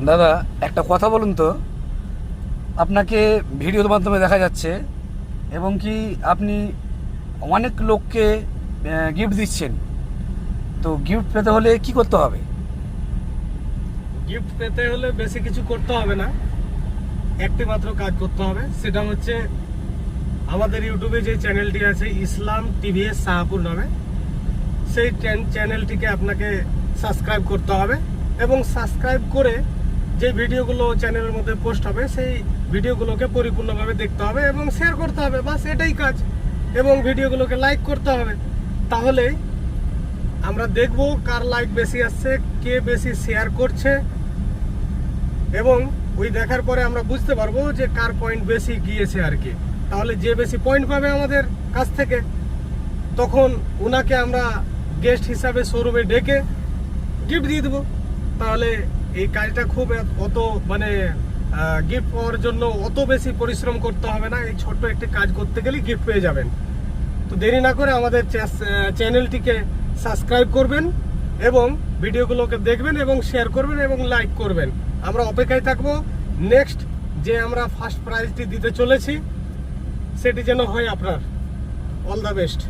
দাদা একটা কথা বলুন তো, আপনাকে ভিডিওর মাধ্যমে দেখা যাচ্ছে এবং কি আপনি অনেক লোককে গিফট দিচ্ছেন, তো গিফট পেতে হলে কি করতে হবে? গিফট পেতে হলে বেশি কিছু করতে হবে না, একটি মাত্র কাজ করতে হবে। সেটা হচ্ছে আমাদের ইউটিউবে যে চ্যানেলটি আছে ইসলাম টিভিএস শাহপুর নামে, সেই চ্যানেলটিকে আপনাকে সাবস্ক্রাইব করতে হবে এবং সাবস্ক্রাইব করে যে ভিডিওগুলো চ্যানেলের মধ্যে পোস্ট হবে সেই ভিডিওগুলোকে পরিপূর্ণভাবে দেখতে হবে এবং শেয়ার করতে হবে, বাস এটাই কাজ। এবং ভিডিওগুলোকে লাইক করতে হবে, তাহলে আমরা দেখব কার লাইক বেশি আসছে, কে বেশি শেয়ার করছে, এবং ওই দেখার পরে আমরা বুঝতে পারবো যে কার পয়েন্ট বেশি গিয়েছে আর কি। তাহলে যে বেশি পয়েন্ট পাবে আমাদের কাছ থেকে, তখন ওনাকে আমরা গেস্ট হিসাবে শোরুমে ডেকে গিফট দিয়ে দেবো। তাহলে এই কাজটা খুব অত গিফট পাওয়ার জন্য অত বেশি পরিশ্রম করতে হবে না, এই ছোট্ট একটি কাজ করতে গেলেই গিফট পেয়ে যাবেন। তো দেরি না করে আমাদের চ্যানেলটিকে সাবস্ক্রাইব করবেন এবং ভিডিওগুলোকে দেখবেন এবং শেয়ার করবেন এবং লাইক করবেন। আমরা অপেক্ষায় থাকবো নেক্সট যে আমরা ফার্স্ট প্রাইজটি দিতে চলেছি সেটি যেন হয় আপনার। All the best.